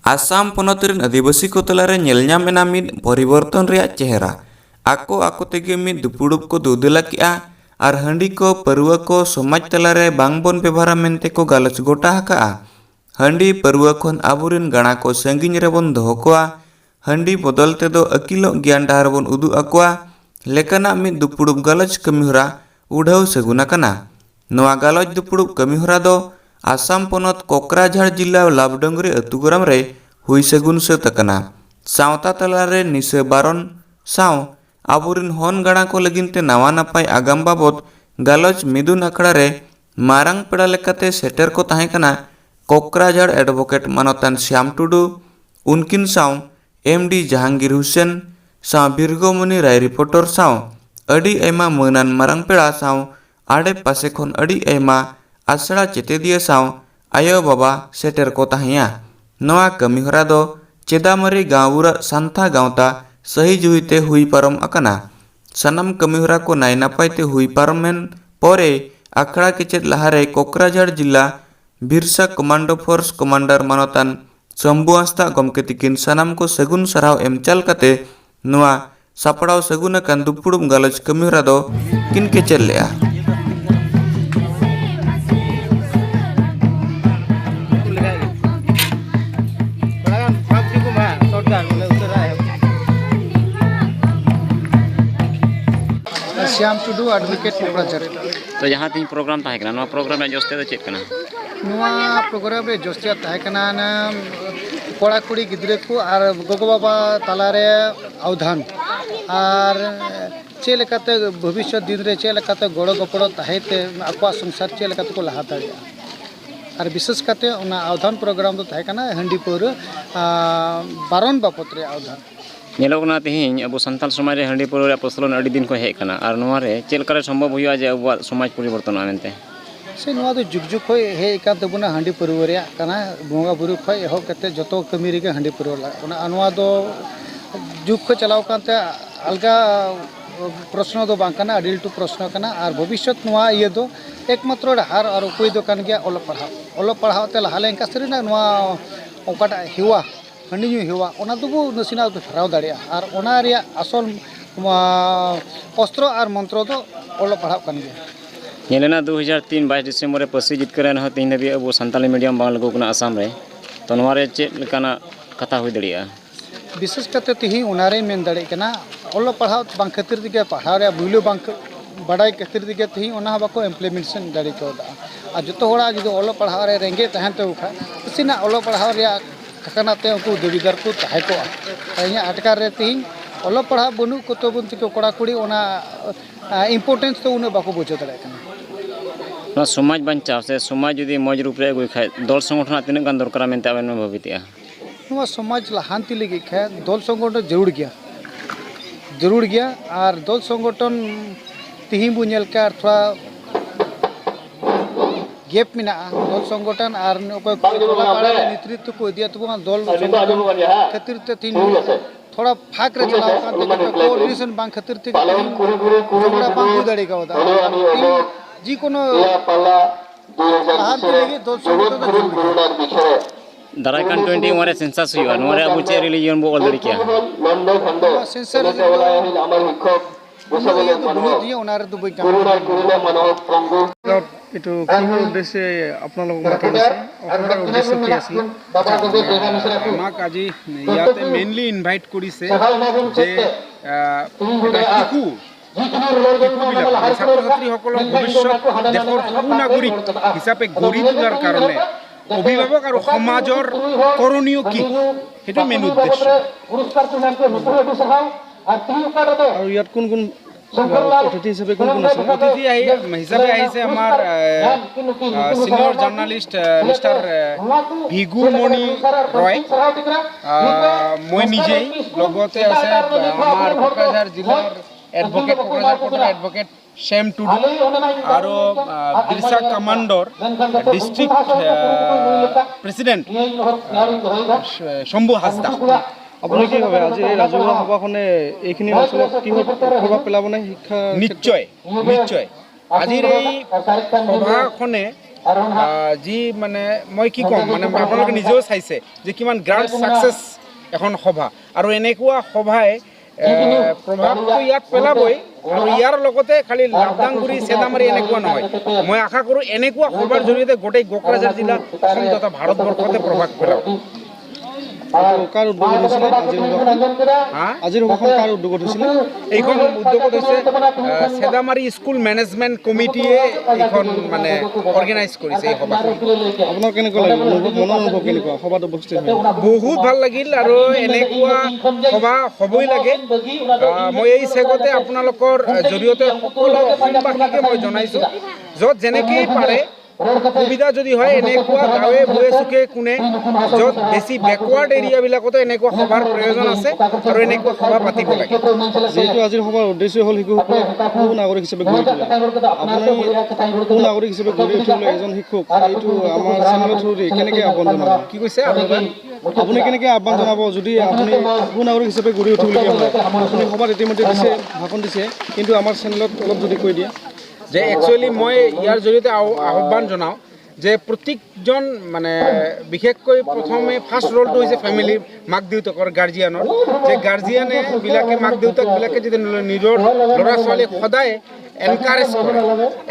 आसाम पोनोतरिन आदिवासी को तलारे नेलनामेना मिद परिवर्तन रेया चेहरा आको आको तेगे मिद दुपुड़ुब को दुदुला किया आर हंडी को परुआ को समाज तलारे बांगबन व्यवहारा मेनते को गालच गोटा हका हंडी परुआ खन आबुरिन गाणा को संगिन रेबन दोहो कोआ हंडी बदलते दो अकिलो ज्ञान डाहर बन उदु अकोआ लेकाना मिद दुपुड़ुब गालच कमिहरा उड़ाव सगुना कना नोआ गालच दुपुड़ुब कमिहरा दो आसाम पोनत कोकराझाड़ जिला लाभडंगरी अतुगराम रे हुई सगुन सतकना सावता तलारे निसे बारन साव आबुरिन हन गाणा को लगिनते नावा नापाय आगाम बाबत गालच मिदुन अखड़ा रे मारांग पेड़ा लेकाते सेटर को ताहे कना कोकराझाड़ एडवोकेट मानतान श्याम टुडू उनकिन साव एमडी जहांगीर हुसैन साव बिरगोमणि राय रिपोर्टर साव अडी एमा मनान मारांग पेड़ा साव आड़े पासे खन अडी एमा आसड़ा चेते दिए साव आयो बाबा सेटर को ताहिया नवा कमिहरा दो चेदामरी गाँवुरा सांथा गाँवता सही जुहिते हुई पारम अकना सनम कमिहरा को नाय नापायते हुई पारमेन परे अखड़ा के चेत लहारे कोकराझाड़ जिला बिरसा कमांडो फोर्स कमांडर मानतान शंभु हांसदा गमके तिकिन सनम को सगुन सराव एमचाल कते नवा सापड़ाव सगुन अकान दुपुड़ुम गालच कमिहरा दो किन के चल लेआ श्याम टुडू एडवोकेट कोकराझाड़। तो जहाँ तीन प्रोग्राम ताहे कना नवा प्रोग्राम रे जोस्ते दो चेक कना नवा प्रोग्राम रे जोस्ते ताहे कना ना कोड़ा कुड़ी गिद्रे को are Gogo Baba तालारे Avdhan are चे लेकाते भविष्य दिन रे चे लेकाते गड़ो गपड़ो ताहेते आकवा संसार चे लेकाते को लहा दाड़िया आर विशेष करते उना अवधान प्रोग्राम तो ताहे कना हंडी पर बारन बापत रे अवधान नेलोगना तेहिं अब संताल समाज रे हंडी पौर प्रचलन अड़ी दिन को हेज कना और नोआ रे चेलकारे संभव हुआ जे अब समाज परिवर्तन आमेनते से नोआ तो जुग जुग खय हेज कान तबुना हंडी पौर रे कना बोंगा बुरु खय एहो कते जतो कमी रे हंडी पौर ला उना नोआ दो जुग खय चलाव कानते अलगा प्रश्न दो बांग कना अडिलटू प्रश्न कना और भविष्य नोआ ये दो एकमात्र हार और उपाय दो कान गया ओलो पढ़ाव ते लहा लेंका सरीना नोआ ओकाटा हेवा हंडी ᱧᱩ हेवा ओना दुबो नसीना हराव दाड़िया और ओना रिया असल अस्त्र और मंत्र दो ओलो पढ़ाव कान गया नेलेना 2003 22 डिसेम्बर रे पसी जितकर न तीन नबी अब संताली मीडियम बांग लगो कना आसाम रे तो नोआ रे चे लेकाना कथा हुई दड़िया विशेष करते तिही ओना रे मेन दाड़े कना ओलो पढ़ाव बांग खातिर दिगे पढ़ाव रे बुलो बांग बड़ाई खातिर दिगे तिही ओना बाको इम्प्लीमेंटेशन दाड़े कोदा आ जतो होड़ा जदि ओलो पढ़ाव रे रेंगे तहन तो उखा सिना ओलो पढ़ाव रे कनाते उनको देवीदार को ताहे को इन आटकार रे तिही ओलो पढ़ा बनु को तो बुन तिको कोड़ा कुड़ी ओना इंपोर्टेंस तो उन बाको बुझे दड़े कना ना समाज बंचाव से समाज यदि मौज रूप रे गई खाय दल संगठन तीन गान दरकार मेनते आबेन में भवितिया नवा समाज लहांति लगी खाय दल संगठन जरूर गया और दल संगठन तिही बुझेल का अथवा गैप में दल संगठन और नेतृत्व को दिया तो दल खातिर तीन थोड़ा फाक रे चलाव कोऑर्डिनेशन बांग खातिर झगड़ा बांग दाड़ी का जी कोनो दल संगठन दारायकान 21 रे सेंसस हुआ नोरे अब चे रिलीजन बो ऑलरेडी किया सेंसर दिया ओना रे दुबई का এটো কিহৰ উদ্দেশ্যে আপোনালোকক মাতিছে আপোনাৰ উদ্দেশ্য কি আছিল আমাক আজি ইয়াতে মেইনলি ইনভাইট কৰিছে যে শিশু ছাত্ৰ ছাত্ৰীসকলক ভৱিষ্যত দেশৰ সুনাগৰিক হিচাপে গঢ়ি তোলাৰ কাৰণে অভিভাৱক আৰু সমাজৰ কৰণীয় কি সেইটো মেইন উদ্দেশ্য আৰু ইয়াত কোন কোন অতিথি হিচাপে কোন কোন আছে অতিথি হিচাপে আহিছে আমাৰ সিনিয়ৰ জাৰ্নালিষ্ট মিস্টাৰ ভিগুমণি ৰয় মই নিজেই লগতে আছে আমাৰ কোকৰাঝাৰ জিলাৰ এডভোকেট এডভোকেট শ্যাম টুডু আৰু বিৰসা কমান্ডৰ ডিস্ট্ৰিক্ট প্ৰেসিডেন্ট শম্ভু হাঁসদা আপুনি কি ভাবে আজি এই ৰাজহুৱা সভাখনে এইখিনি অঞ্চলত কি প্ৰভাৱ পেলাব নে শিক্ষা নিশ্চয় আজিৰ এই সভাখনে যি মানে মই কি ক'ম মানে আপোনালোকে নিজেও চাইছে যে কিমান গ্ৰাণ্ড ছাকচেছ এখন সভা আৰু এনেকুৱা সভাই প্ৰভাৱটো ইয়াত পেলাবই আৰু ইয়াৰ লগতে খালি লাভদাংগুৰি চেদামাৰী এনেকুৱা নহয় মই আশা কৰোঁ এনেকুৱা সভাৰ জৰিয়তে গোটেই কোকৰাঝাৰ জিলা অসম তথা ভাৰতবৰ্ষতে প্ৰভাৱ পেলাব কাৰ উদ্যোগত হৈছিলে আজিৰ সভাখন কাৰ উদ্যোগত হৈছিলে এইখন উদ্যোগত হৈছে চেদামাৰী স্কুল মেনেজমেণ্ট কমিটিয়ে এইখন মানে অৰ্গেনাইজ কৰিছে এই সভাখন আপোনাৰ কেনেকুৱা লাগিল মনৰ অনুভৱ কেনেকুৱা সভাত উপস্থিত হৈ বহুত ভাল লাগিল আৰু এনেকুৱা সভা হ'বই লাগে মই এই চেগতে আপোনালোকৰ জৰিয়তে সকলো অসমবাসীকে মই জনাইছোঁ য'ত যেনেকেই পাৰে সুবিধা যদি হয় এনেকুৱা গাঁৱে ভূঞে চুকে কোণে য'ত বেছি বেকৱাৰ্ড এৰিয়াবিলাকতো এনেকুৱা সভাৰ প্ৰয়োজন আছে আৰু এনেকুৱা সভা পাতিব লাগে যিহেতু আজিৰ সভাৰ উদ্দেশ্য হ'ল শিশুসকলক সুনাগৰিক হিচাপে গঢ়ি তোলা আপুনি সুনাগৰিক হিচাপে গঢ়ি উঠিবলৈ এজন শিক্ষক এইটো আমাৰ চেনেলৰ থ্ৰুদি কেনেকৈ আহ্বান জনাব কি কৈছে আপুনি কেনেকৈ আহ্বান জনাব যদি আপুনি সুনাগৰিক হিচাপে গঢ়ি উঠিবলগীয়া হয় আপুনি সভাত ইতিমধ্যে দিছে ভাষণ দিছে কিন্তু আমাৰ চেনেলত অলপ যদি কৈ দিয়ে যে একচুৱেলি মই ইয়াৰ জৰিয়তে আহ্বান জনাওঁ যে প্ৰত্যেকজন মানে বিশেষকৈ প্ৰথমে ফাৰ্ষ্ট ৰলটো হৈছে ফেমিলিৰ মাক দেউতাকৰ গাৰ্জিয়ানৰ যে গাৰ্জিয়ানে বিলাকে মাক দেউতাকবিলাকে যদি নিজৰ ল'ৰা ছোৱালীক সদায়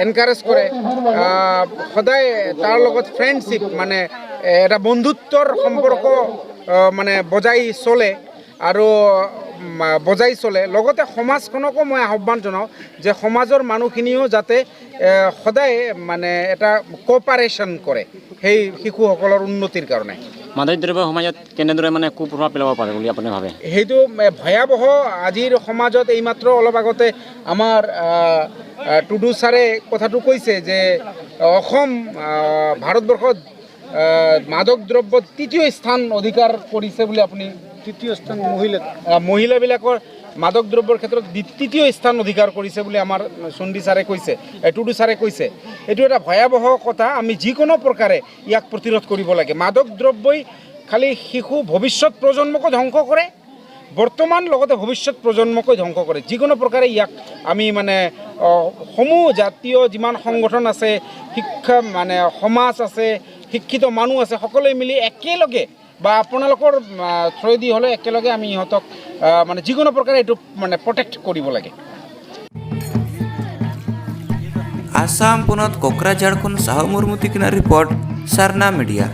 এনকাৰেজ কৰে সদায় তাৰ লগত ফ্ৰেণ্ডশ্বিপ মানে এটা বন্ধুত্বৰ সম্পৰ্ক মানে বজাই চলে লগতে সমাজখনকো মই আহ্বান জনাওঁ যে সমাজৰ মানুহখিনিও যাতে সদায় মানে এটা কোঅপাৰেশ্যন কৰে সেই শিশুসকলৰ উন্নতিৰ কাৰণে মাদক দ্ৰব্য সমাজত কেনেদৰে মানে কুপ্ৰভাৱ পেলাব পাৰে বুলি আপুনি ভাবে সেইটো ভয়াৱহ আজিৰ সমাজত এইমাত্ৰ অলপ আগতে আমাৰ টুডু ছাৰে কথাটো কৈছে যে অসম ভাৰতবৰ্ষত মাদক দ্ৰব্য তৃতীয় স্থান অধিকাৰ কৰিছে বুলি আপুনি তৃতীয় স্থান মহিলাবিলাকৰ মাদক দ্ৰব্যৰ ক্ষেত্ৰত তৃতীয় স্থান অধিকাৰ কৰিছে বুলি আমাৰ চণ্ডী ছাৰে কৈছে টুডু ছাৰে কৈছে এইটো এটা ভয়াৱহ কথা আমি যিকোনো প্ৰকাৰে ইয়াক প্ৰতিৰোধ কৰিব লাগে মাদক দ্ৰব্যই খালি শিশু ভৱিষ্যত প্ৰজন্মকো ধ্বংস কৰে বৰ্তমান লগতে ভৱিষ্যত প্ৰজন্মকৈ ধ্বংস কৰে যিকোনো প্ৰকাৰে ইয়াক আমি মানে সমূহ জাতীয় যিমান সংগঠন আছে শিক্ষা মানে সমাজ আছে শিক্ষিত মানুহ আছে সকলোৱে মিলি একেলগে বা আপোনালোকৰ থ্ৰুদি হ'লে একেলগে আমি ইহঁতক মানে যিকোনো প্ৰকাৰে এইটো মানে প্ৰটেক্ট কৰিব লাগে আসাম পুনত কোকৰাঝাৰ খন সাহু মুৰ্মু তিকিনা ৰিপৰ্ট সাৰনা মিডিয়া।